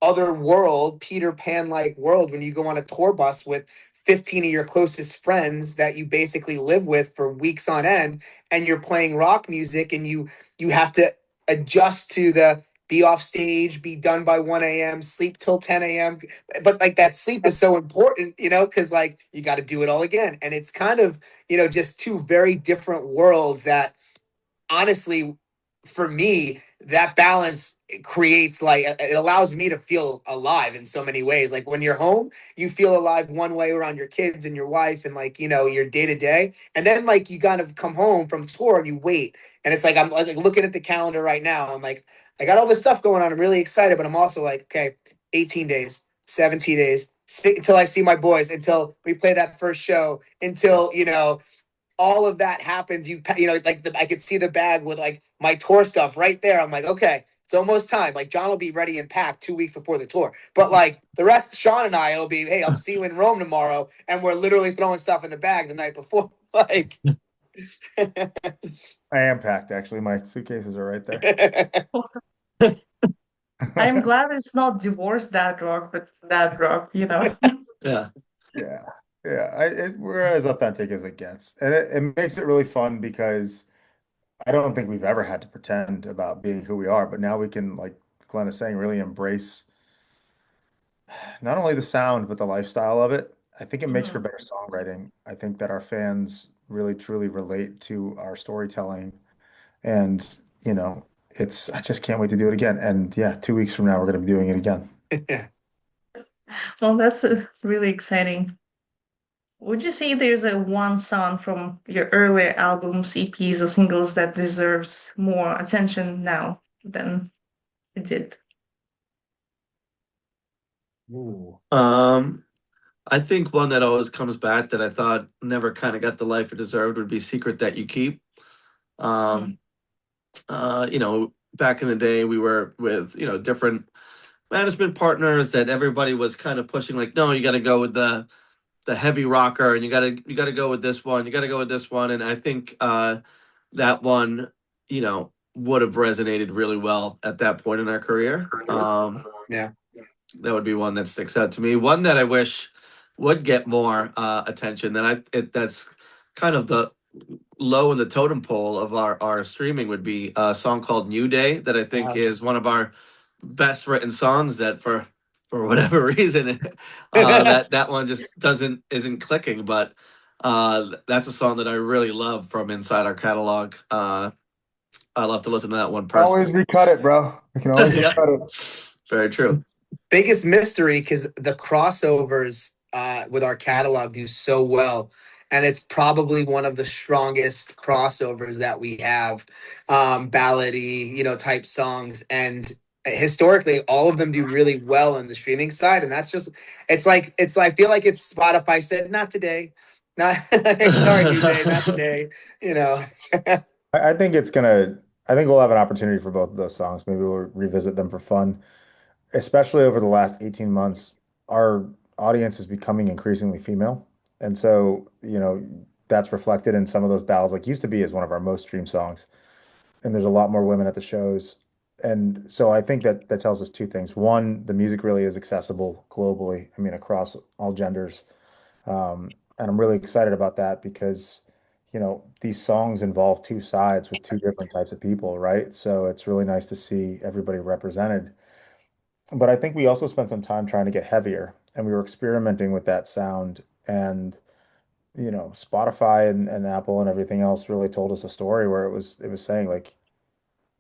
other world, Peter Pan like world, when you go on a tour bus with 15 of your closest friends that you basically live with for weeks on end, and you're playing rock music, and you have to adjust to the be off stage, be done by 1 a.m., sleep till 10 a.m. But like that sleep is so important, because like you got to do it all again. And it's kind of, just two very different worlds that honestly, for me, that balance creates like it allows me to feel alive in so many ways. Like when you're home, you feel alive one way around your kids and your wife and like, your day to day. And then like you kind of come home from tour and you wait. And it's like I'm like looking at the calendar right now. I'm like, I got all this stuff going on. I'm really excited, but I'm also like, okay, 18 days, 17 days, until I see my boys, until we play that first show, until, all of that happens. Like I could see the bag with like my tour stuff right there. I'm like, okay, it's almost time. Like John will be ready and packed 2 weeks before the tour. But like the rest, Sean and I, it'll be, hey, I'll see you in Rome tomorrow, and we're literally throwing stuff in the bag the night before. Like, I am packed, actually. My suitcases are right there. I'm glad it's not divorced dad rock, but dad rock, Yeah. Yeah. Yeah. We're as authentic as it gets. And it makes it really fun because I don't think we've ever had to pretend about being who we are, but now we can, like Glenn is saying, really embrace not only the sound, but the lifestyle of it. I think it makes for Mhm. better songwriting. I think that our fans really truly relate to our storytelling. And, I just can't wait to do it again. And yeah, 2 weeks from now, we're going to be doing it again. Well, that's really exciting. Would you say there's a one song from your earlier albums, EPs, or singles that deserves more attention now than it did? Ooh. I think one that always comes back that I thought never kind of got the life it deserved would be Secret That You Keep. Mhm. Um, back in the day, we were with, different management partners that everybody was kind of pushing, like, no, you got to go with the heavy rocker, and you got to go with this one, you got to go with this one, and I think that one, would have resonated really well at that point in our career. Yeah. That would be one that sticks out to me. One that I wish would get more attention. That's kind of the low in the totem pole of our streaming would be a song called New Day that I think is Yes. one of our best written songs that for whatever reason that one just isn't clicking, but that's a song that I really love from inside our catalog. I love to listen to that one Always personally. recut it, bro. We can always Yeah, recut it. very true. Biggest mystery because the crossovers with our catalog do so well. And it's probably one of the strongest crossovers that we have, ballady, type songs. And historically, all of them do really well on the streaming side. And that's just, I feel like it's Spotify said, not today. Not, sorry, New Day, not today. You know, I think I think we'll have an opportunity for both of those songs. Maybe we'll revisit them for fun. Especially over the last 18 months, our audience is becoming increasingly female. And so, that's reflected in some of those ballads. Like Used to Be is one of our most streamed songs. And there's a lot more women at the shows. And so I think that that tells us two things. One, the music really is accessible globally, I mean, across all genders. And I'm really excited about that because, these songs involve two sides with two different types of people, right? So it's really nice to see everybody represented. But I think we also spent some time trying to get heavier and we were experimenting with that sound. And, Spotify and Apple and everything else really told us a story where it was saying like,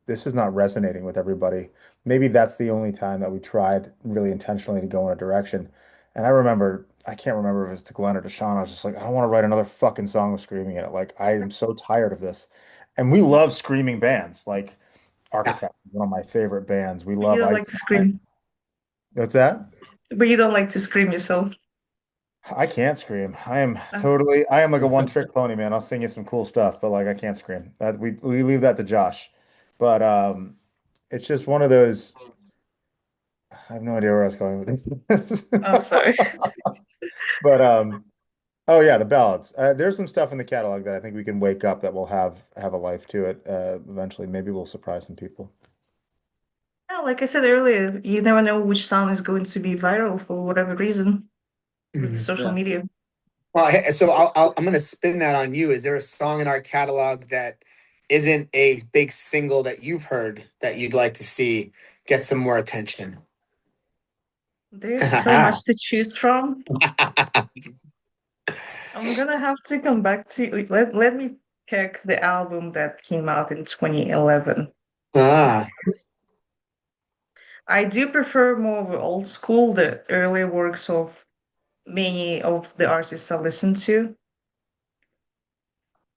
this is not resonating with everybody. Maybe that's the only time that we tried really intentionally to go in a direction. And I can't remember if it was to Glenn or to Sean. I was just like, I don't want to write another fucking song with screaming in it. Like, I am so tired of this. And we love screaming bands. Like, yeah. Architects is one of my favorite bands. We But you love don't like Ice. to scream. What's that? But you don't like to scream yourself. I can't scream. Uh, I am like a one-trick pony, man. I'll sing you some cool stuff, but like I can't scream. That we leave that to Josh. But it's just one of those. I have no idea where I was going with this. oh, sorry. But oh yeah, the ballads. There's some stuff in the catalog that I think we can wake up that will have a life to it eventually. Maybe we'll surprise some people. Yeah, like I said earlier, you never know which song is going to be viral for whatever reason with the Mhm. social Yeah. media. Well, so I'm going to spin that on you. Is there a song in our catalog that isn't a big single that you've heard that you'd like to see get some more attention? There's so much to choose from. I'm gonna have to come back to let me pick the album that came out in 2011. Ah, I do prefer more of old school, the early works of many of the artists I listen to.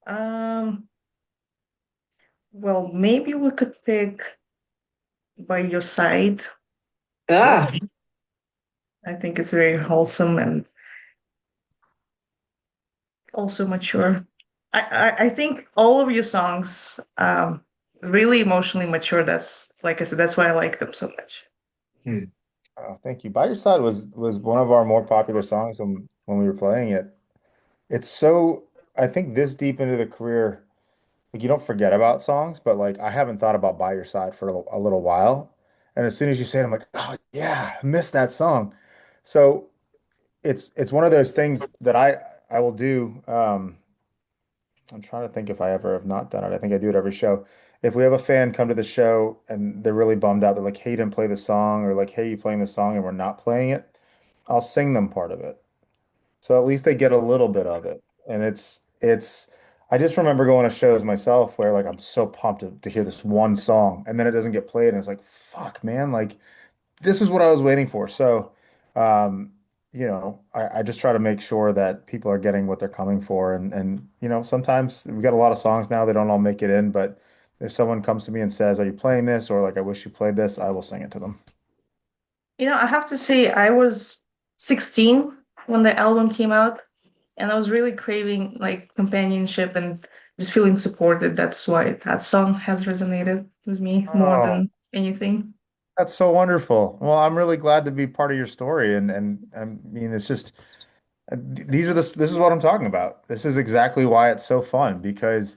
Um, well, maybe we could pick By Your Side. ah, I think it's very wholesome and also mature. I think all of your songs really emotionally mature. That's like I said, that's why I like them so much. hmm. Oh, thank you. By Your Side was one of our more popular songs when we were playing it. It's so, I think this deep into the career, like you don't forget about songs, but like I haven't thought about By Your Side for a little while. And as soon as you say it, I'm like, oh yeah, I missed that song. So it's one of those things that I will do. I'm trying to think if I ever have not done it. I think I do it every show. If we have a fan come to the show and they're really bummed out, they're like, hey, you didn't play the song, or like, hey, you playing the song and we're not playing it, I'll sing them part of it. So at least they get a little bit of it. And I just remember going to shows myself where like I'm so pumped to hear this one song and then it doesn't get played and it's like, fuck, man, like this is what I was waiting for. So, um, I just try to make sure that people are getting what they're coming for. And, sometimes we got a lot of songs now, they don't all make it in, but if someone comes to me and says, are you playing this? Or like, I wish you played this, I will sing it to them. I have to say, I was 16 when the album came out, and I was really craving like companionship and just feeling supported. That's why that song has resonated with me more Oh, than anything. that's so wonderful. Well, I'm really glad to be part of your story. And I mean, it's just, this is what I'm talking about. This is exactly why it's so fun because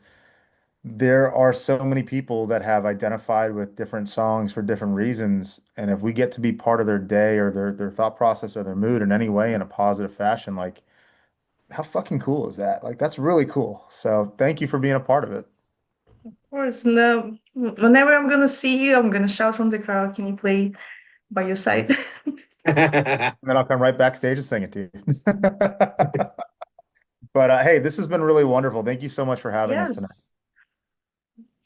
there are so many people that have identified with different songs for different reasons. And if we get to be part of their day or their thought process or their mood in any way in a positive fashion, like how fucking cool is that? Like that's really cool. So thank you for being a part of it. Of course, no, whenever I'm gonna see you, I'm gonna shout from the crowd, can you play By Your Side? And then I'll come right backstage and sing it to you. But hey, this has been really wonderful. Thank you so much for having us tonight. Yes.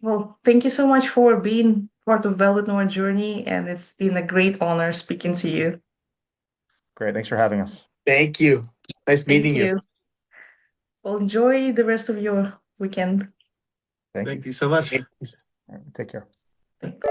Well, thank you so much for being part of Velvet Noir journey, and it's been a great honor speaking to you. Great. Thanks for having us. Thank you. Nice Thank meeting you. you. Well, enjoy the rest of your weekend. Thank Thank you. you so much. All right, take care. Thanks.